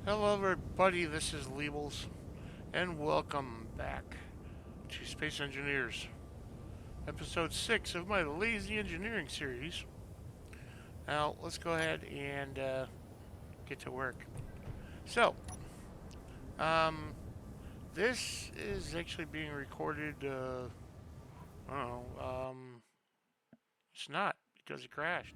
Hello, everybody. This is Leebles, and welcome back to Space Engineers, episode 6 of my Lazy Engineering series. Now, let's go ahead and get to work. So, um, this is actually being recorded. I don't know. It's not because it crashed.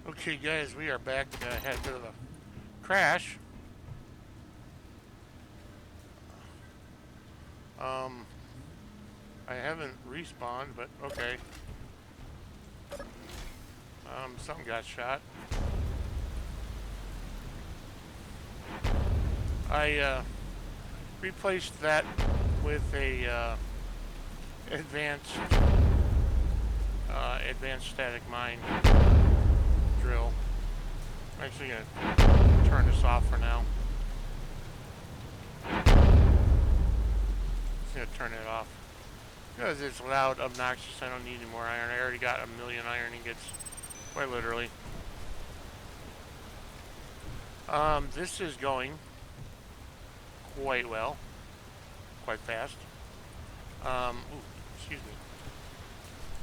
Okay, guys, we are back. Had a bit of a crash. Um, I haven't respawned, but okay. Something got shot. I replaced that with a advanced advanced static mine drill. I'm actually gonna turn this off for now. Just gonna turn it off because it's loud, obnoxious. I don't need any more iron. I already got 1,000,000 iron ingots, quite literally. This is going quite well, quite fast. Ooh, excuse me.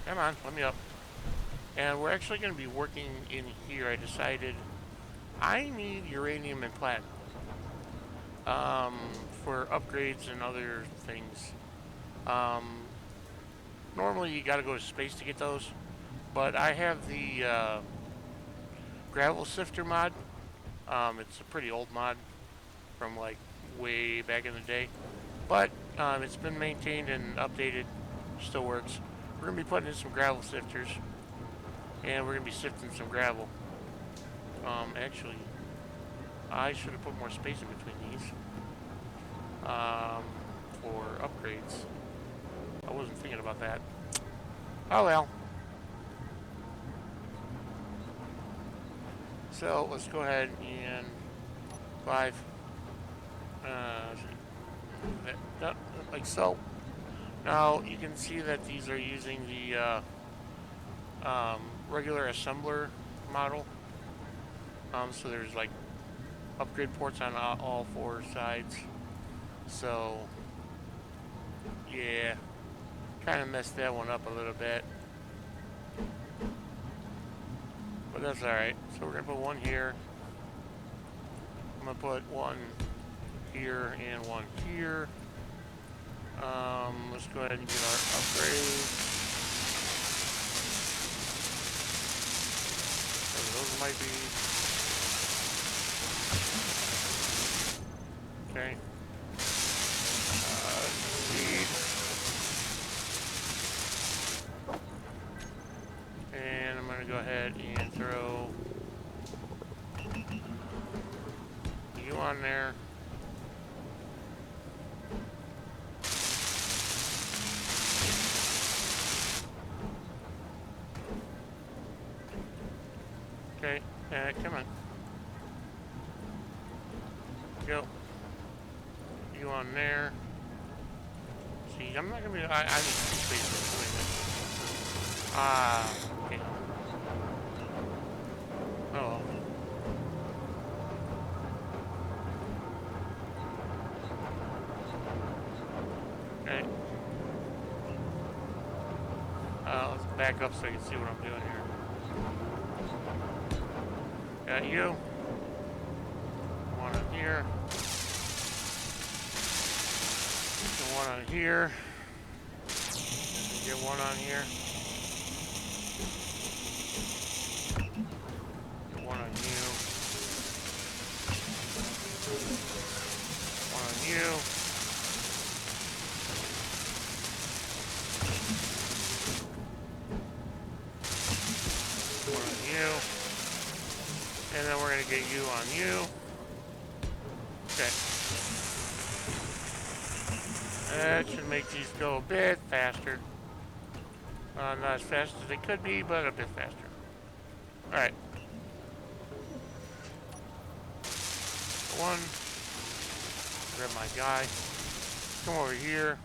Come on, let me up. And we're actually going to be working in here. I decided I need uranium and platinum for upgrades and other things. Normally you got to go to space to get those, but I have the gravel sifter mod. It's a pretty old mod from like way back in the day, but it's been maintained and updated. Still works. We're going to be putting in some gravel sifters, and we're going to be sifting some gravel. Actually, I should have put more space in between these for upgrades. I wasn't thinking about that. Oh well. So let's go ahead and 5. Like so. Now you can see that these are using the regular assembler model. So there's like upgrade ports on all 4 sides. So yeah, kind of messed that one up a little bit, but that's all right. So we're gonna put one here. I'm gonna put one here and one here. Let's go ahead and get our upgrade. Those might be okay. Speed. And I'm gonna go ahead and throw you on there. Okay, come on. Go. You on there. See, I'm not gonna be. I need 2 spaces. Wait a minute. Okay. Oh. Okay. Let's back up so you can see what I'm doing here. Got you. One on here. Get one on here. Get one on here. Get one on you. One on you. One on you. And then we're going to get you on you. Okay. That should make these go a bit faster. Not as fast as they could be, but a bit faster. Alright. One. Grab my guy. Come over here.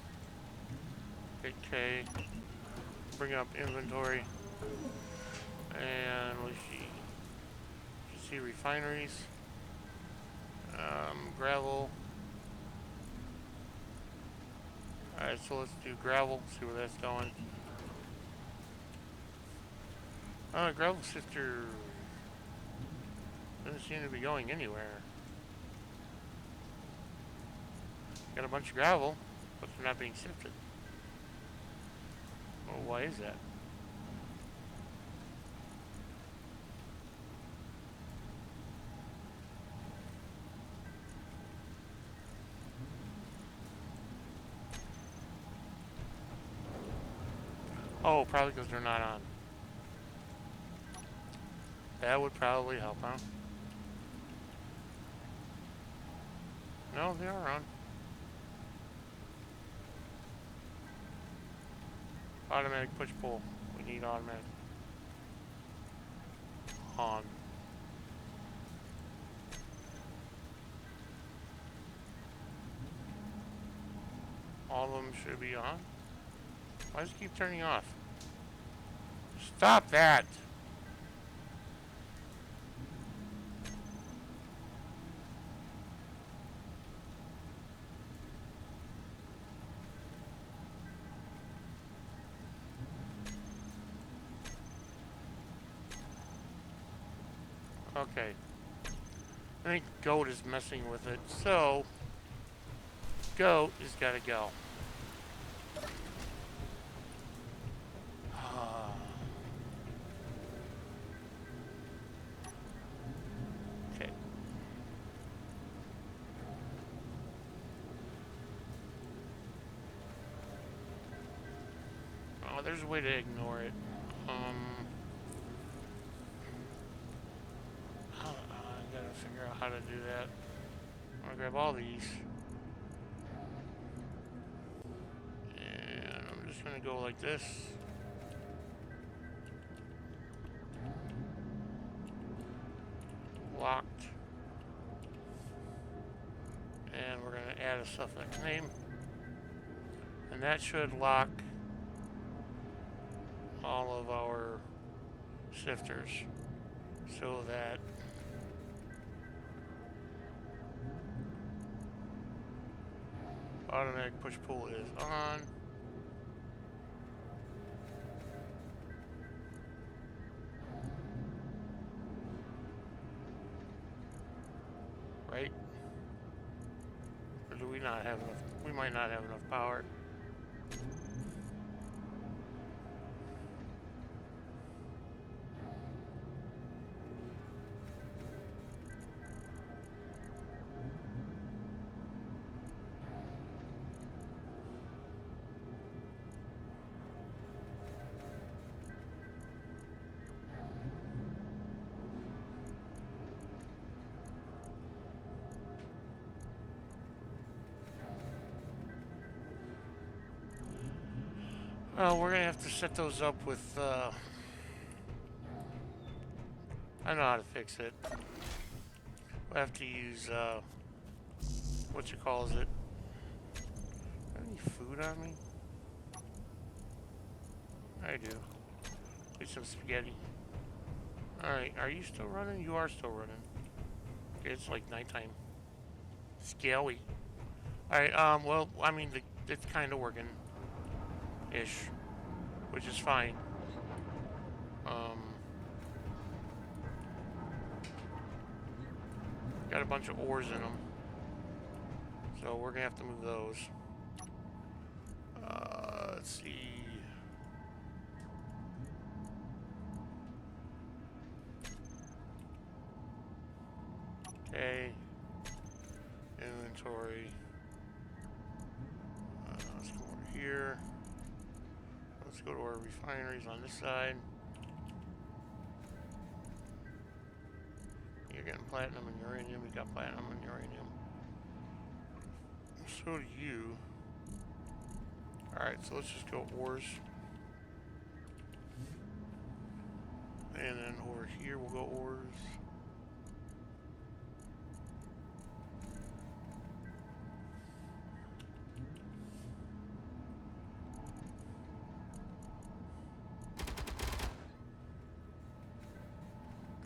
Hit K. Bring up inventory. And let's see refineries. Gravel. Alright, so let's do gravel, see where that's going. Gravel sifter doesn't seem to be going anywhere. Got a bunch of gravel, but they're not being sifted. Well, why is that? Oh, probably because they're not on. That would probably help, huh? No, they are on. Automatic push pull. We need automatic on. All of them should be on. Why does it keep turning off? Stop that! Okay. I think Goat is messing with it. So, Goat has got to go. Okay. Oh, there's a way to ignore it. I gotta figure out how to do that. I'm gonna grab all these. And I'm just gonna go like this. Locked. And we're gonna add a suffix name. And that should lock all of our sifters so that automatic push pull is on. Right? Or do we not have enough? We might not have enough power. Well, we're gonna have to set those up with, I know how to fix it. We'll have to use, what you calls it. Any food on me? I do. Need some spaghetti. Alright, are you still running? You are still running. Okay, it's like nighttime. Scary. Alright, well, I mean, it's kind of working-ish. Which is fine. Got a bunch of ores in them. So we're gonna have to move those. Let's see. Okay. Inventory. Let's go over here. Let's go to our refineries on this side. You're getting platinum and uranium. We got platinum and uranium. So do you. Alright, so let's just go ores. And then over here we'll go ores.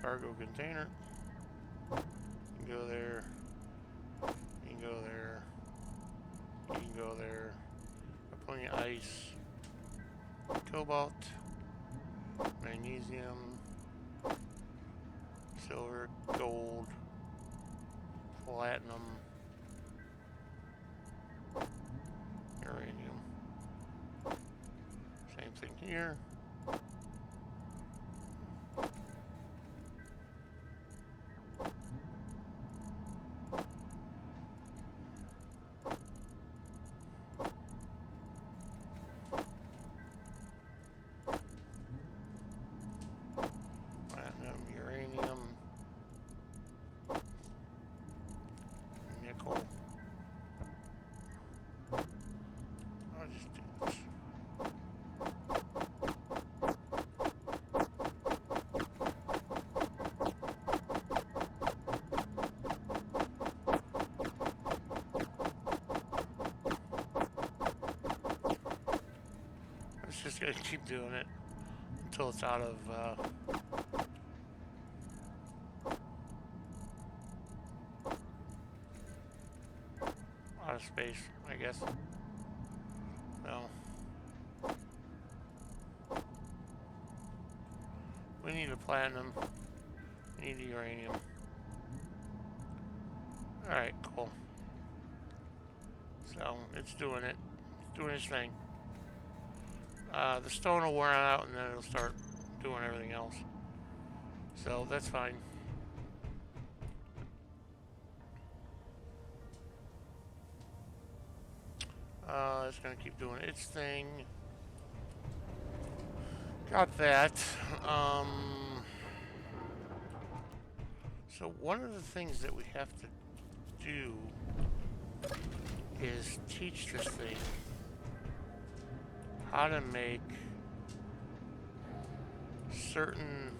Cargo container. You can go there. You can go there. You can go there. Got plenty of ice. Cobalt. Magnesium. Silver. Gold. Platinum. Uranium. Same thing here. just gonna keep doing it until it's out of space, I guess. No. We need a platinum. We need a uranium. Alright, cool. So, it's doing it. It's doing its thing. The stone will wear out and then it'll start doing everything else. So, that's fine. It's gonna keep doing its thing. Got that. So one of the things that we have to do is teach this thing how to make certain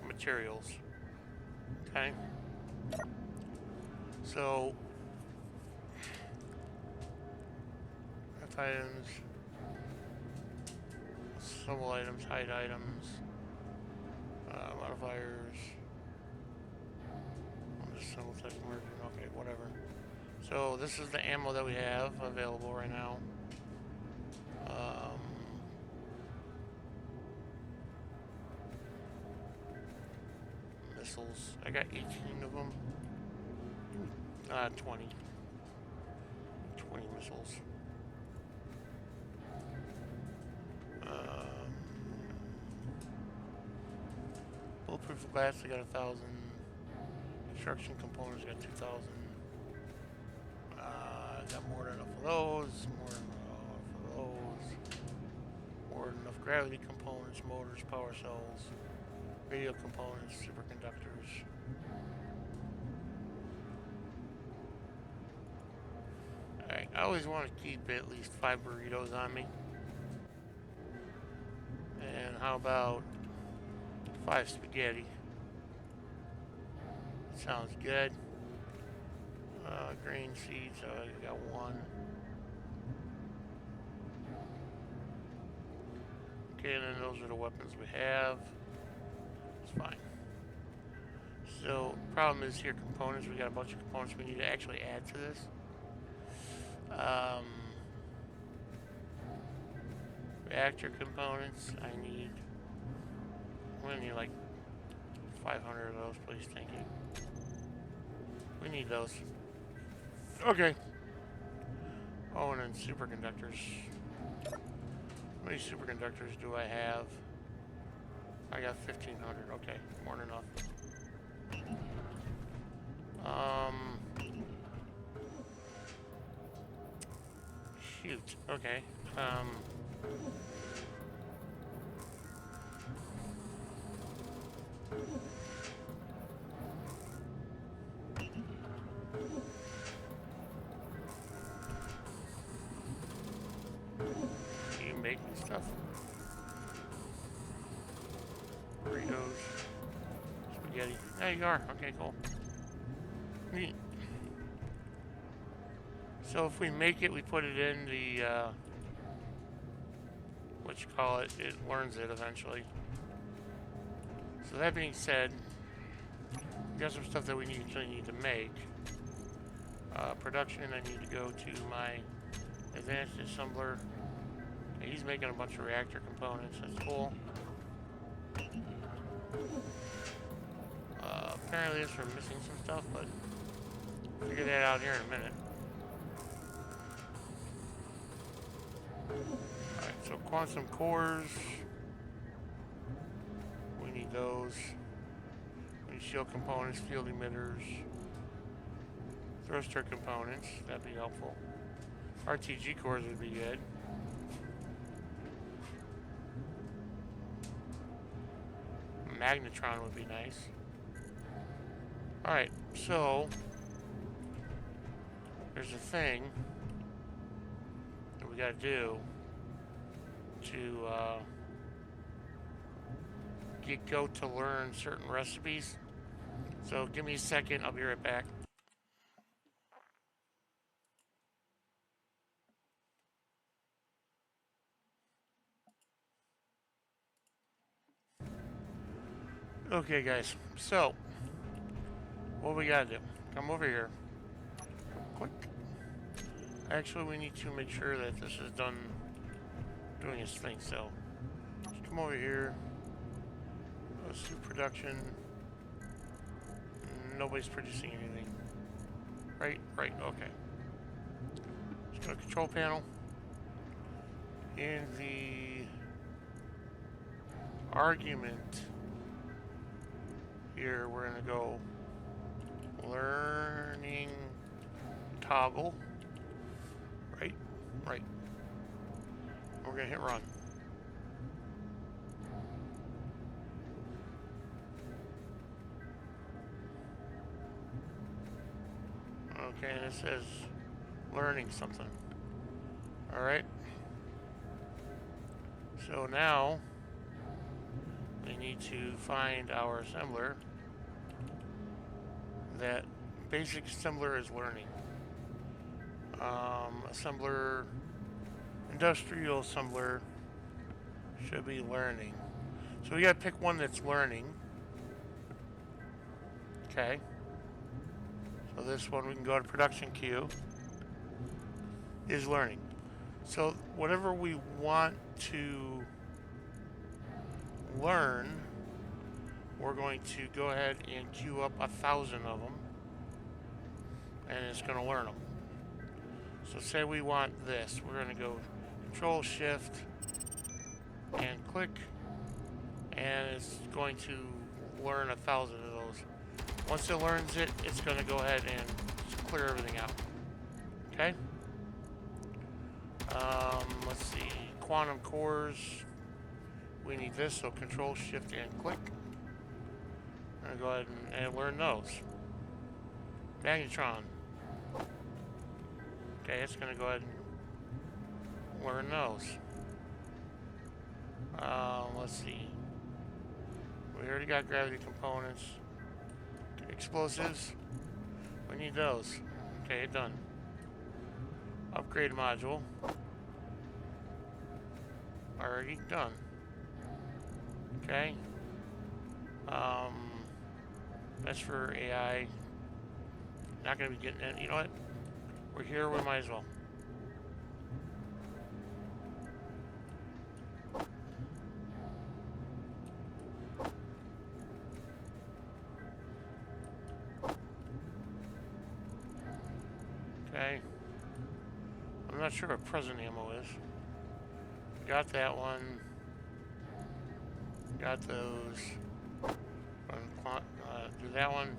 materials. Okay. So items, symbol items, hide items, modifiers, just symbol type merging, okay, whatever. So this is the ammo that we have available right now. Missiles, I got 18 of them. 20 missiles. Bulletproof glass, I got 1,000. Construction components, I got 2,000. Got more than enough of those. More than enough of those. More than enough gravity components, motors, power cells, radio components, superconductors. Alright, I always want to keep at least 5 burritos on me. And how about 5 spaghetti? Sounds good. Grain seeds, I got 1. Okay, and then those are the weapons we have. It's fine. So, problem is here, components. We got a bunch of components we need to actually add to this. Reactor components, I'm gonna need like 500 of those, please, thank you. We need those. Okay. Oh, and then superconductors. How many superconductors do I have? I got 1,500, okay, more than enough. Shoot, okay. You making stuff? Burritos. Spaghetti. There you are. Okay, cool. Neat. So if we make it, we put it in the, what you call it, it learns it eventually. So that being said, we got some stuff that we actually need to make. Production, I need to go to my advanced assembler. He's making a bunch of reactor components, that's cool. Apparently we're missing some stuff, but we'll figure that out here in a minute. Alright, so quantum cores. We need those. We need shield components, field emitters, thruster components, that'd be helpful. RTG cores would be good. Magnetron would be nice. Alright, so there's a thing that we gotta do to go to learn certain recipes. So give me a second, I'll be right back. Okay, guys. So, what we gotta do? Come over here. Click. Actually, we need to make sure that this is done doing its thing. So, let's come over here. Let's do production. Nobody's producing anything. Right? Right. Okay. Let's go to control panel. In the argument here, we're going to go learning toggle. Right? Right. We're going to hit run. Okay, and it says learning something. Alright. So now we need to find our assembler. That basic assembler is learning. Assembler, industrial assembler should be learning. So we gotta pick one that's learning. Okay. So this one we can go to production queue. Is learning. So whatever we want to learn, we're going to go ahead and queue up 1,000 of them, and it's going to learn them. So say we want this, we're going to go Control Shift and click, and it's going to learn 1,000 of those. Once it learns it, it's going to go ahead and clear everything out. Okay. Let's see, quantum cores. We need this, so Control Shift and click. I'm gonna go ahead and learn those. Magnetron. Okay, it's gonna go ahead and learn those. Let's see. We already got gravity components. Explosives. We need those. Okay, done. Upgrade module. Already done. Okay. That's for AI. Not gonna be getting it. You know what? We're here, we might as well. Okay. I'm not sure what present ammo is. Got that one. Got those. Do that one.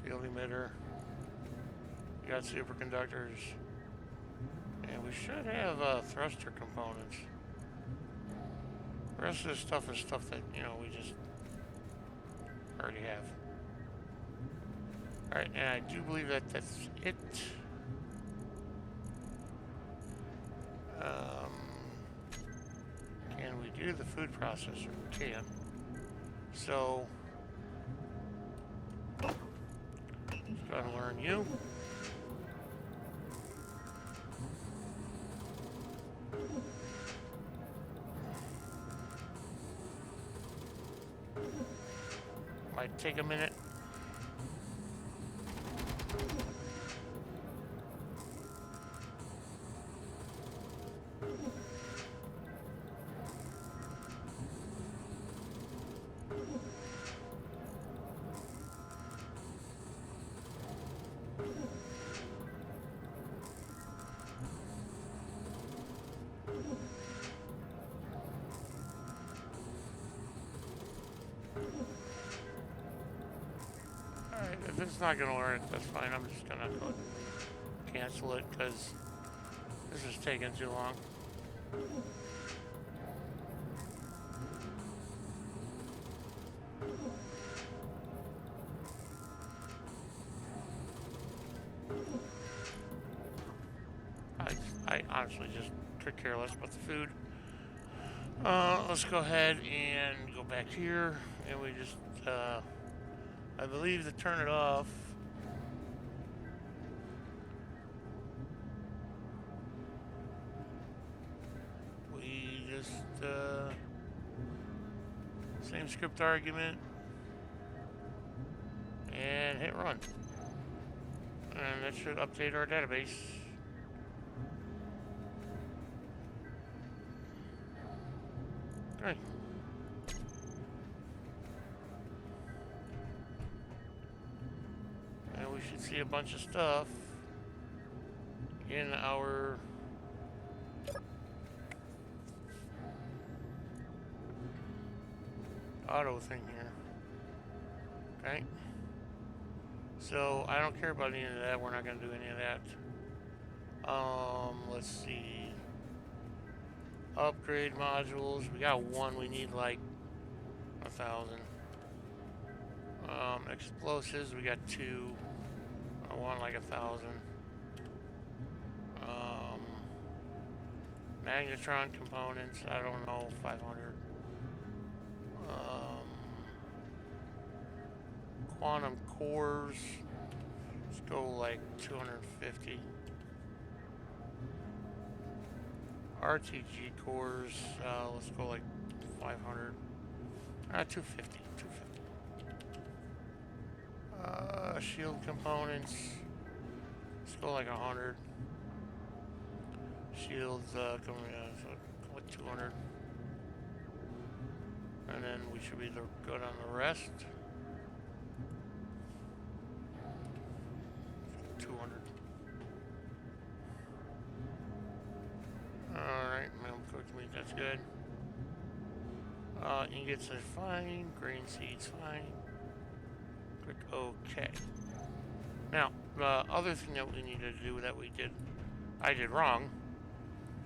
Field emitter. Got superconductors. And we should have thruster components. The rest of this stuff is stuff that, you know, we just already have. Alright, and I do believe that that's it. Can we do the food processor? We can. So, let's go ahead and learn you. Might take a minute. If it's not going to learn it, that's fine. I'm just going to go cancel it because this is taking too long. I honestly just could care less about the food. Let's go ahead and go back here, and we just, I believe to turn it off. We just Same script argument. And hit run. And that should update our database. Alright. And we should see a bunch of stuff in our auto thing here. Okay. So I don't care about any of that. We're not going to do any of that. Let's see. Upgrade modules. We got one. We need like 1,000. Explosives. We got 2. I want like 1,000. Magnetron components. I don't know. 500. Quantum cores. Let's go like 250. RTG cores. Let's go like 500. 250. 250. Shield components. Let's go like 100. Shields going like 200. And then we should be good on the rest. 200. Alright, minimum cooked meat, that's good. Ingots are fine. Grain seeds, fine. Click OK. Now, the other thing that we needed to do that I did wrong.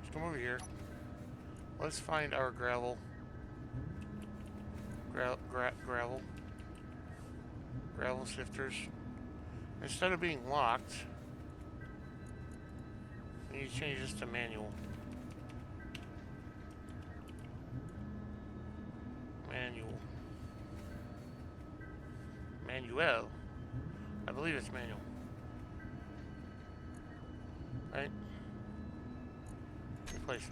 Let's come over here. Let's find our gravel. Gravel sifters. Instead of being locked, we need to change this to manual. Manuel. I believe it's manual. Right? Replace.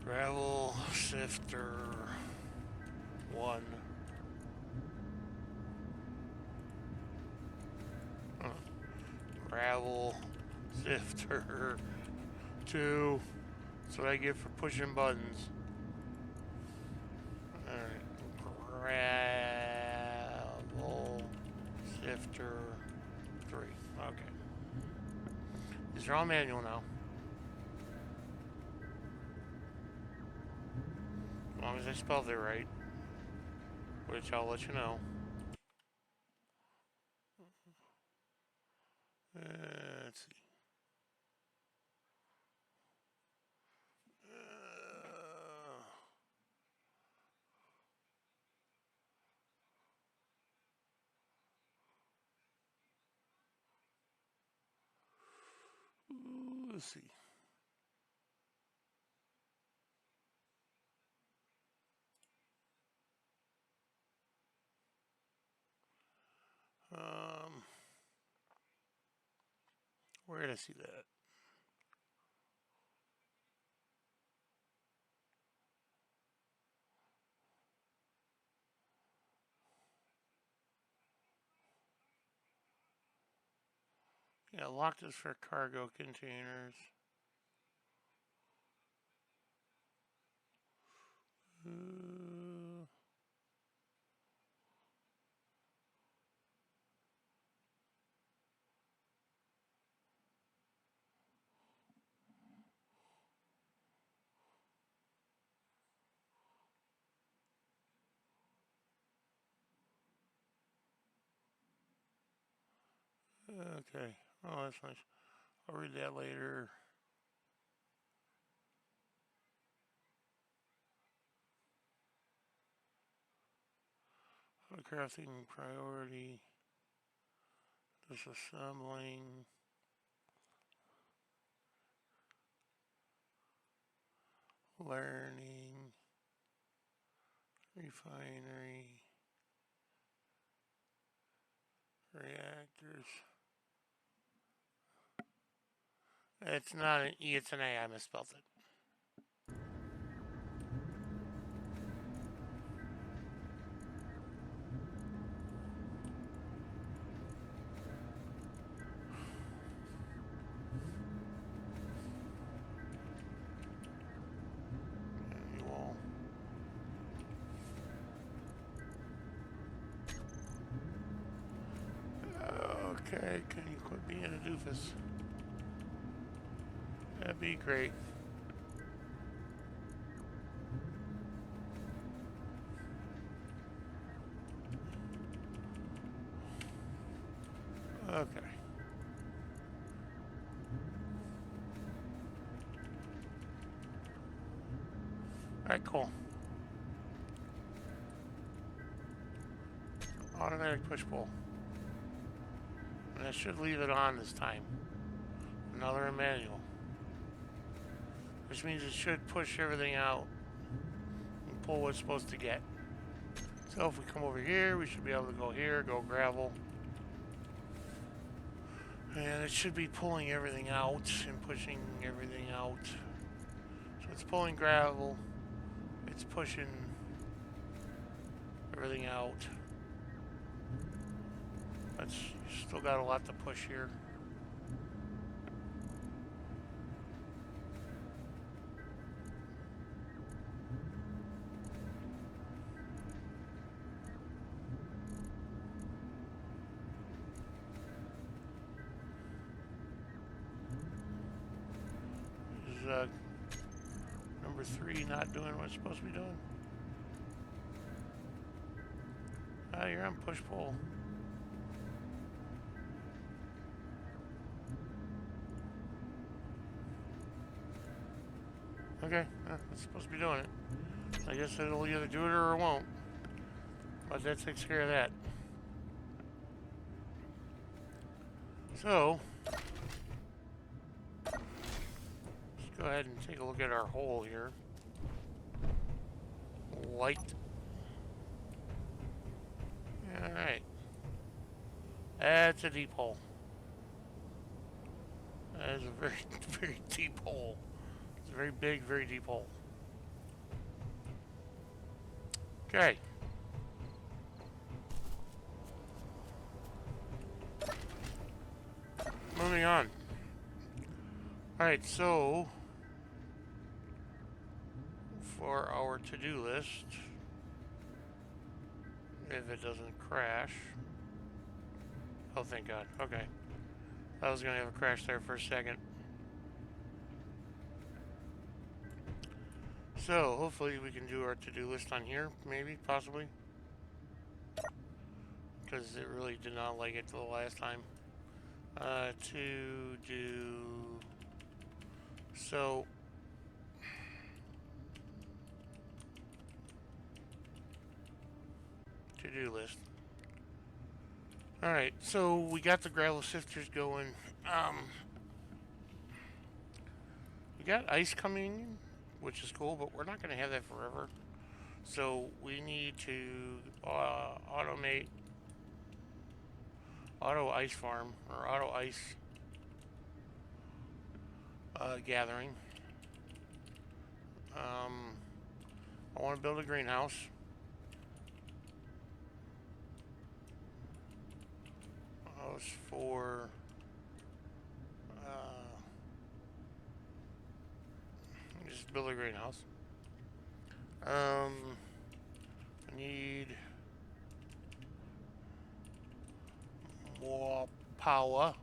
Gravel sifter 1. Gravel sifter 2. That's what I get for pushing buttons. Alright. Gravel sifter 3. Okay. These are all manual now. As long as I spelled it right. Which I'll let you know. Let's see. Let's see. Where did I see that? Yeah, locked is for cargo containers. Okay. Oh, that's nice. I'll read that later. Crafting priority. Disassembling. Learning. Refinery. There's, it's not an E, it's an A. I misspelled it. Annual. Okay, can you quit being a doofus? That'd be great. Okay. Alright, cool. Automatic push pull. And that should leave it on this time. Another manual. Which means it should push everything out and pull what it's supposed to get. So if we come over here, we should be able to go here, go gravel. And it should be pulling everything out and pushing everything out. So it's pulling gravel. It's pushing everything out. That's still got a lot to push here. Is number 3 not doing what it's supposed to be doing? Ah, you're on push pull. Okay, it's supposed to be doing it. I guess it'll either do it or it won't. But that takes care of that. So, let's go ahead and take a look at our hole here. Light. Alright. That's a deep hole. That is a very, very deep hole. It's a very big, very deep hole. Okay. Moving on. Alright, so for our to-do list, if it doesn't crash. Oh, thank God. Okay. I was going to have a crash there for a second. So, hopefully we can do our to-do list on here, maybe, possibly. Because it really did not like it the last time. To do... So... To-do list. Alright, so we got the gravel sifters going. We got ice coming in, which is cool, but we're not going to have that forever. So we need to automate auto ice farm or auto ice gathering. I want to build a greenhouse. For just build a greenhouse. I need more power.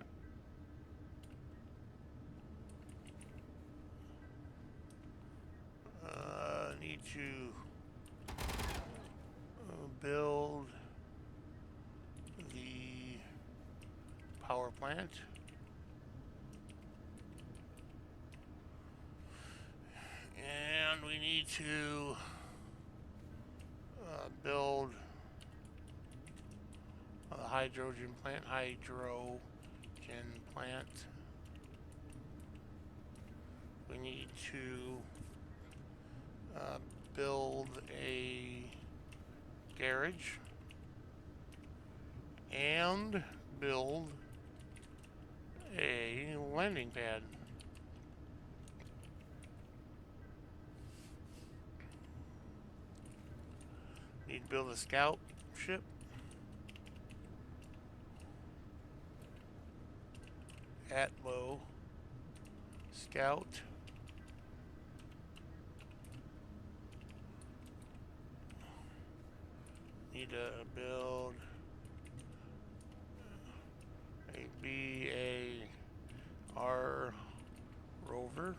Need to build the power plant. And we need to build a hydrogen plant. We need to build a garage and build a landing pad. Need to build a scout ship. Atmo scout. Need to build a BAR rover.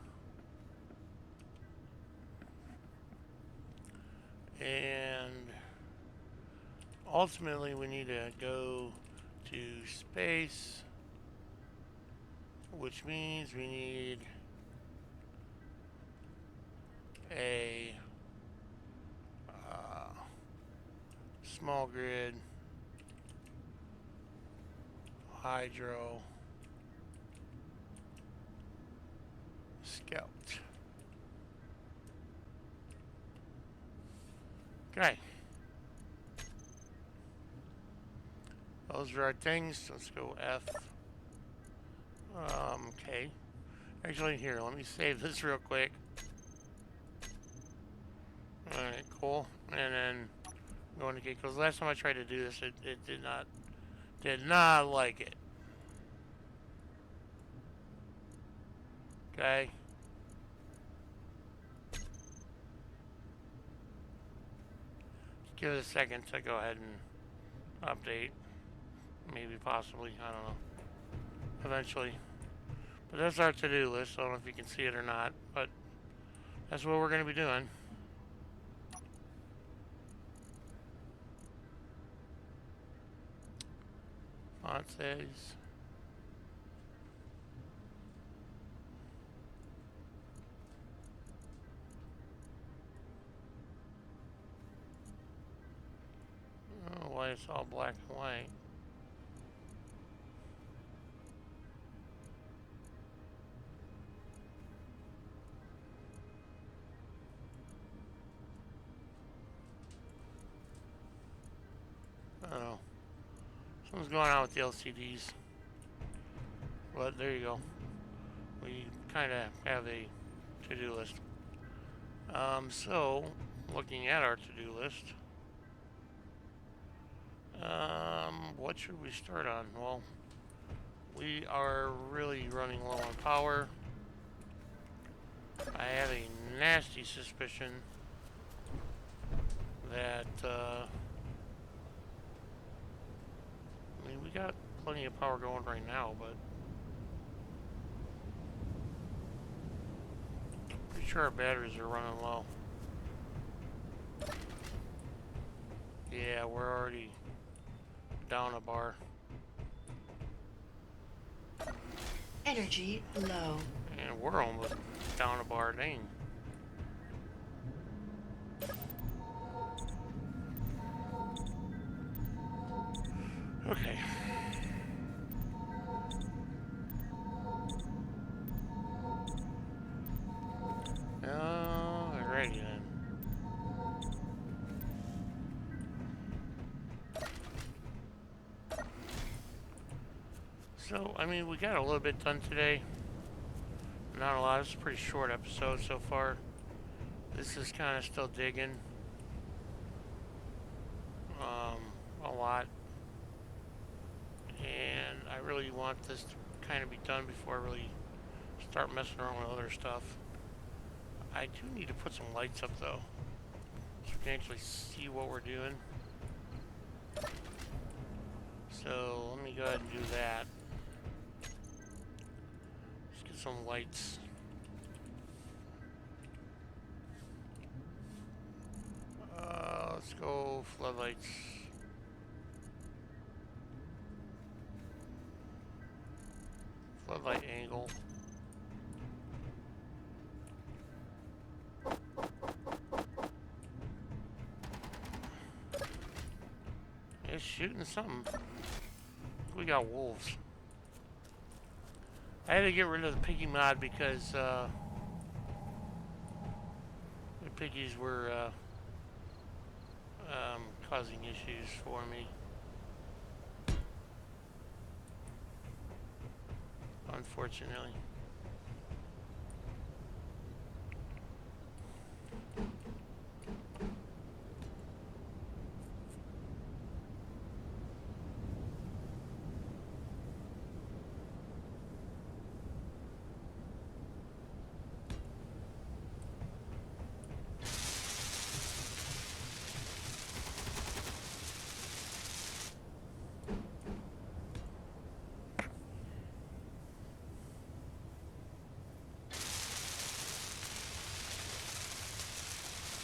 And ultimately we need to go to space, which means we need a small grid hydro scout. Okay. Those are our things. Let's go F. Okay. Actually, here, let me save this real quick. Alright, cool. And then go into gate, because last time I tried to do this, it did not like it. Okay. Give it a second to go ahead and update. Maybe, possibly, I don't know. Eventually. But that's our to-do list. I don't know if you can see it or not, but that's what we're going to be doing. Font size. Oh, why it's all black and white. I don't know. Something's going on with the LCDs. But there you go. We kind of have a to-do list. So, looking at our to-do list, what should we start on? Well, we are really running low on power. I have a nasty suspicion that, I mean, we got plenty of power going right now, but pretty sure our batteries are running low. Yeah, we're already down a bar. Energy low. And we're almost down a bar, dang. Okay. Alrighty then. So, I mean, we got a little bit done today. Not a lot. It's a pretty short episode so far. This is kind of still digging. A lot. And I really want this to kind of be done before I really start messing around with other stuff. I do need to put some lights up though, so we can actually see what we're doing. So let me go ahead and do that. Let's get some lights. Let's go floodlights. Floodlight angle. It's shooting something. We got wolves. I had to get rid of the piggy mod because the piggies were causing issues for me. unfortunately.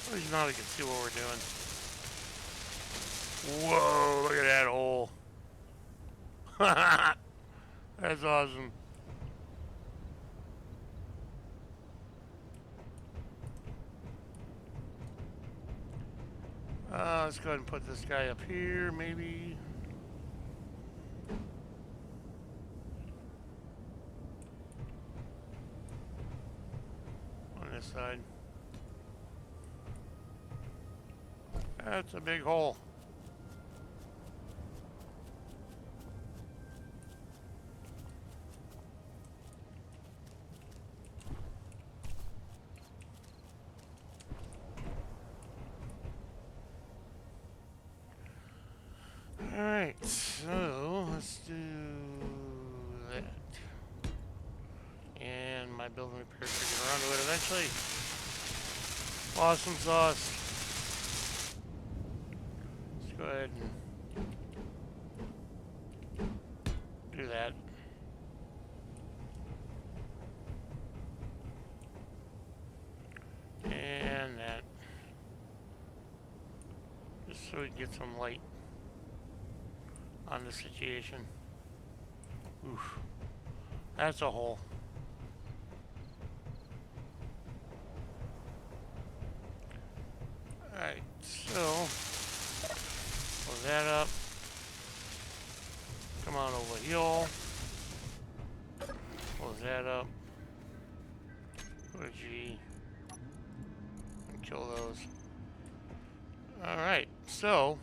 At least now we can see what we're doing. Whoa, look at that hole. That's awesome. Let's go ahead and put this guy up here, maybe. On this side. That's a big hole. Alright, so let's do that. And my building repairs are getting around to it eventually. Awesome sauce. Let's go ahead and do that. And that. Just so we can get some light on the situation. Oof. That's a hole. Alright, so close that up. Come on over here. Close that up. Go to G. And kill those. Alright, so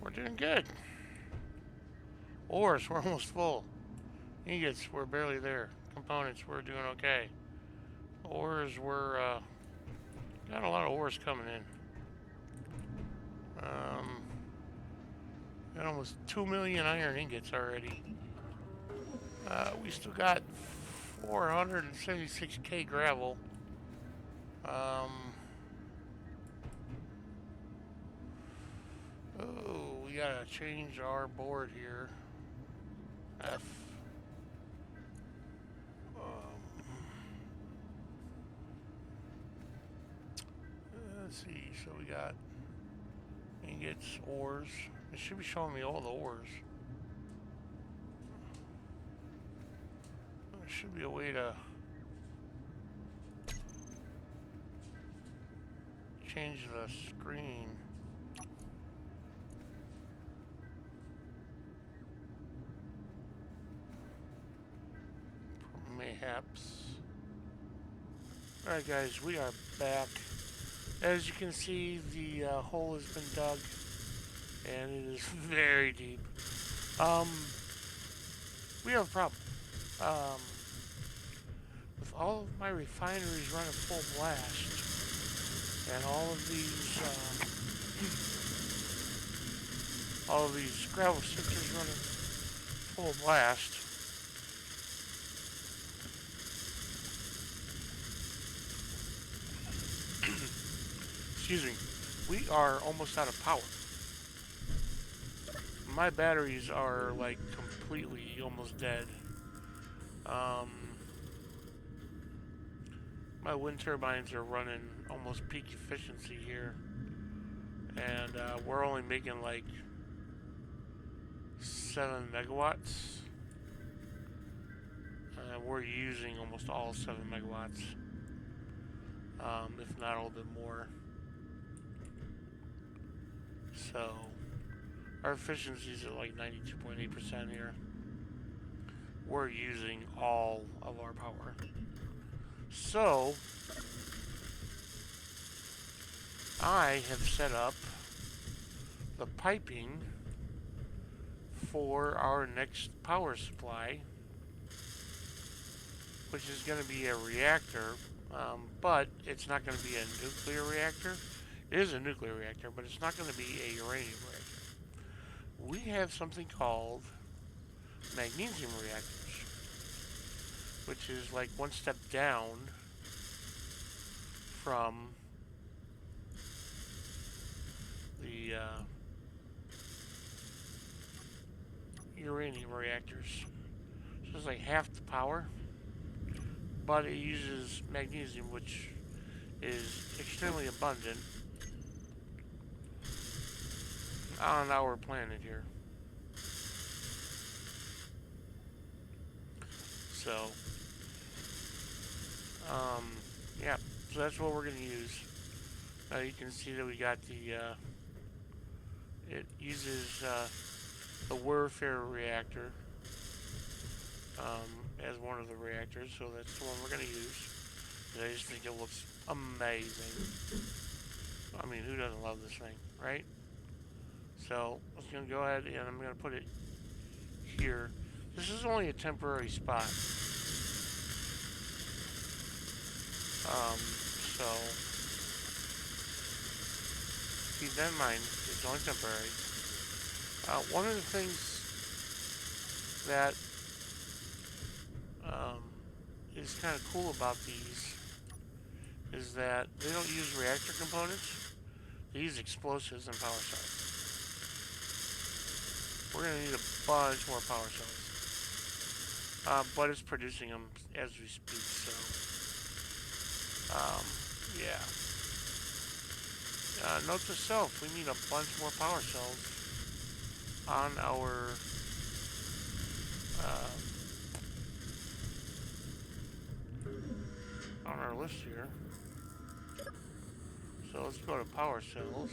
we're doing good. Ores, we're almost full. Ingots, we're barely there. Components, we're doing okay. Ores, we're got a lot of ores coming in. Got almost 2 million iron ingots already. We still got 476k gravel. Oh, we gotta change our board here. F. Let's see, so we got ingots, ores. It should be showing me all the ores. There should be a way to change the screen. Mayhaps. Alright guys, we are back. As you can see, the hole has been dug, and it is very deep. We have a problem. With all of my refineries running full blast, and all of these gravel sifters running full blast, excuse me, we are almost out of power. My batteries are like completely almost dead. My wind turbines are running almost peak efficiency here, and we're only making like 7 megawatts. We're using almost all 7 megawatts, if not a little bit more. So our efficiencies are like 92.8% here. We're using all of our power. So I have set up the piping for our next power supply, which is going to be a reactor, but it's not going to be a nuclear reactor. It is a nuclear reactor, but it's not going to be a uranium reactor. We have something called magnesium reactors, which is like one step down from the uranium reactors. So it's like half the power, but it uses magnesium, which is extremely abundant on our planet here. So, yeah, so that's what we're going to use. You can see that we got the, it uses the warfare reactor as one of the reactors, so that's the one we're going to use. And I just think it looks amazing. I mean, who doesn't love this thing, right? So I'm just going to go ahead and I'm going to put it here. This is only a temporary spot. So keep that in mind, it's only temporary. One of the things that is kind of cool about these is that they don't use reactor components, they use explosives and power cells. We're going to need a bunch more power cells. But it's producing them as we speak, so yeah. Note to self, we need a bunch more power cells on our list here. So let's go to power cells.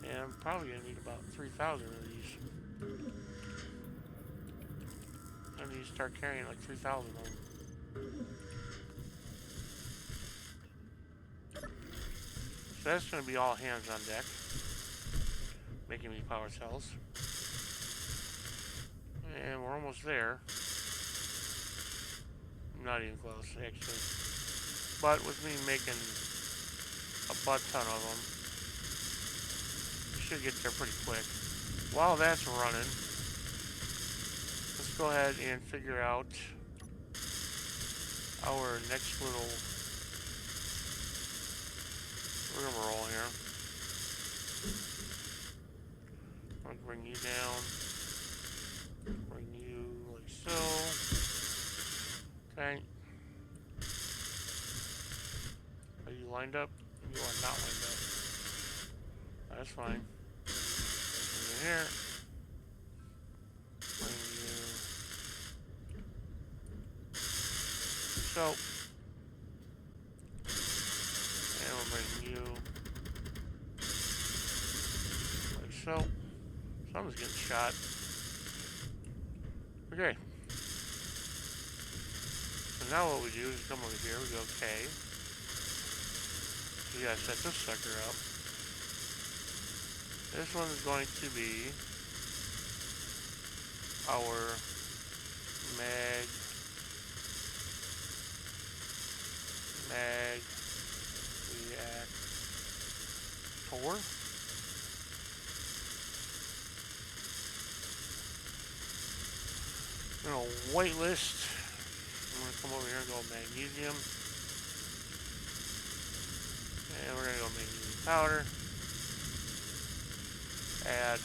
And I'm probably going to need about 3,000 of these. I need to start carrying like 3,000 of them. So that's going to be all hands on deck, making these power cells. And we're almost there. Not even close, actually. But with me making a butt ton of them, we should get there pretty quick. While that's running, let's go ahead and figure out our next little rigmarole here. I'm going to bring you down. Bring you like so. Okay. Are you lined up? You are not lined up. That's fine. Bring you here. Bring you. So. And we'll bring you. Like so. Someone's getting shot. Okay. So now what we do is come over here, we go okay. We gotta set this sucker up. This one is going to be our mag reactor. I'm going to whitelist. I'm going to come over here and go magnesium. And we're going to go magnesium powder. Add.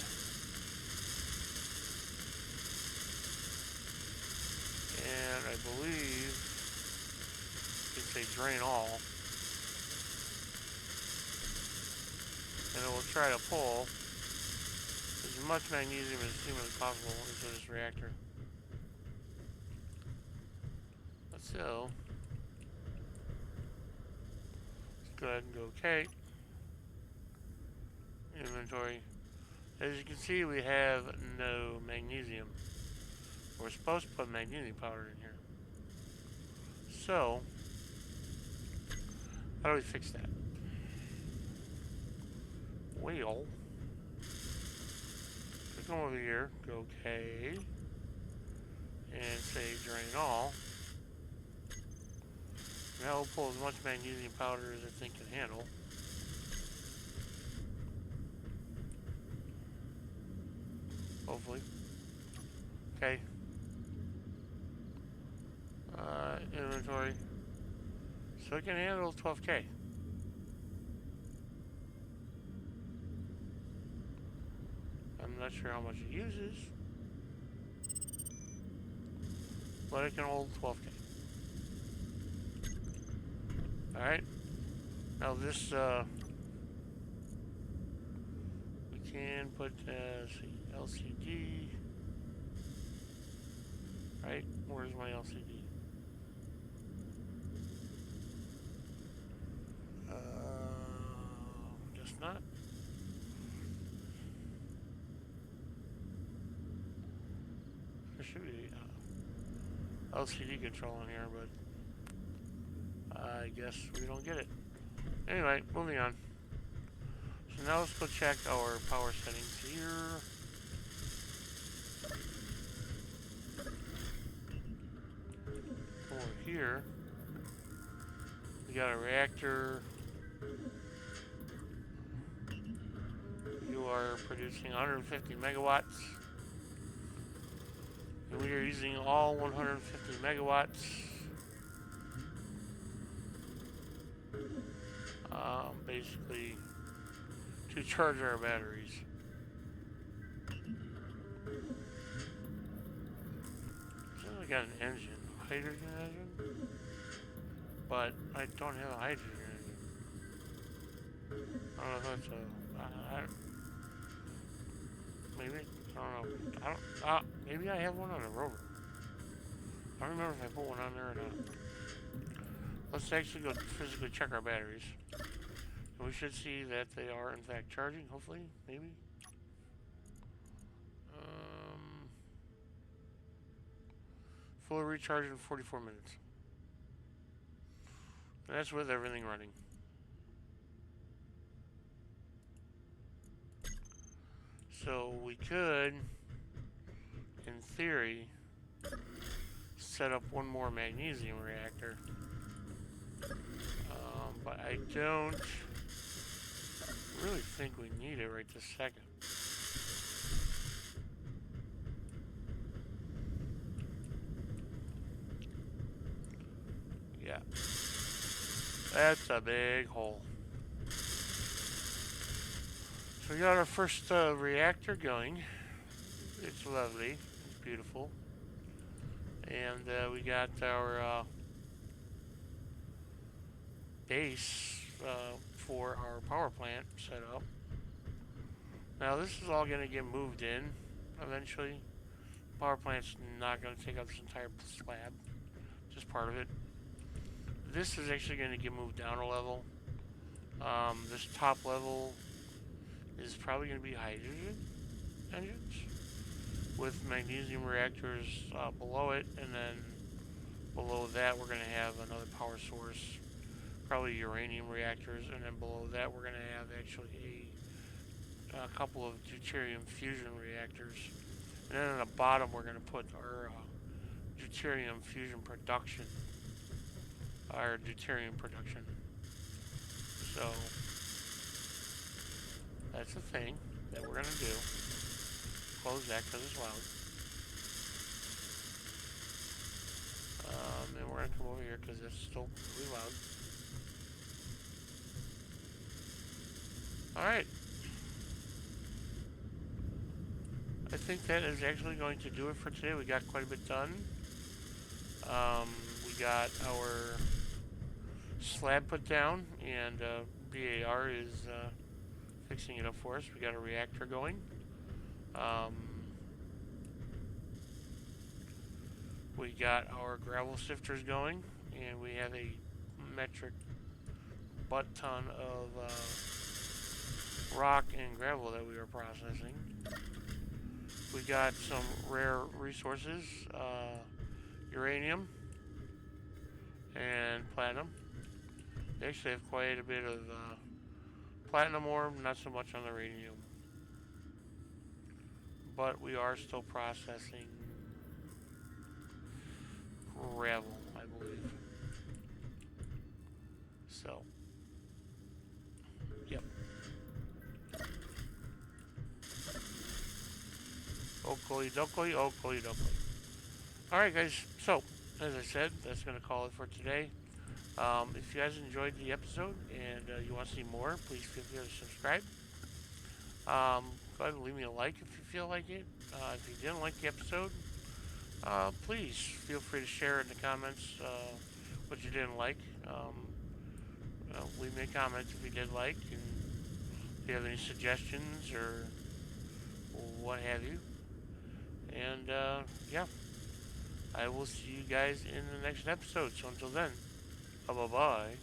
And I believe you can say drain all. And it will try to pull as much magnesium as humanly possible into this reactor. So, let's go ahead and go OK. Inventory. As you can see, we have no magnesium. We're supposed to put magnesium powder in here. So, how do we fix that? Well, come over here, go OK, and say drain all. Now we'll pull as much magnesium powder as the thing can handle. Hopefully. Okay. Inventory. So it can handle 12K. I'm not sure how much it uses, but it can hold 12K. Alright. Now this, we can put, let's see, LCD. Right? Where's my LCD? Guess not. There should be LCD control in here, but I guess we don't get it. Anyway, moving on. So now let's go check our power settings here. Over here, we got a reactor. You are producing 150 megawatts. And we are using all 150 megawatts. Basically, to charge our batteries. So we got an engine, hydrogen engine, but I don't have a hydrogen engine. I don't know if that's a, maybe, I don't know, maybe I have one on a rover. I don't remember if I put one on there or not. Let's actually go physically check our batteries. And we should see that they are in fact charging, hopefully, maybe. Fully recharged in 44 minutes. And that's with everything running. So we could, in theory, set up one more magnesium reactor. But I don't really think we need it right this second. Yeah. That's a big hole. So we got our first reactor going. It's lovely. It's beautiful. And we got our base for our power plant set up. Now this is all going to get moved in eventually. Power plant's not going to take up this entire slab, just part of it. This is actually going to get moved down a level. This top level is probably going to be hydrogen engines with magnesium reactors below it, and then below that we're going to have another power source, probably uranium reactors, and then below that we're going to have actually a couple of deuterium fusion reactors, and then on the bottom we're going to put our deuterium fusion production, our deuterium production. So that's the thing that we're going to do. Close that because it's loud. And we're going to come over here because it's still really loud. Alright. I think that is actually going to do it for today. We got quite a bit done. We got our slab put down, and BAR is fixing it up for us. We got a reactor going. We got our gravel sifters going, and we have a metric butt ton of rock and gravel that we are processing. We got some rare resources, uranium and platinum. They actually have quite a bit of platinum ore, not so much on the uranium. but we are still processing gravel, I believe. So, yep. Okoi dokoi, okoi dokoi. Alright, guys, so, as I said, that's going to call it for today. If you guys enjoyed the episode and you want to see more, please feel free to subscribe. Go ahead and leave me a like if you feel like it. If you didn't like the episode, please feel free to share in the comments what you didn't like. Leave me a comment if you did like, and if you have any suggestions or what have you. And yeah, I will see you guys in the next episode. So until then, bye bye.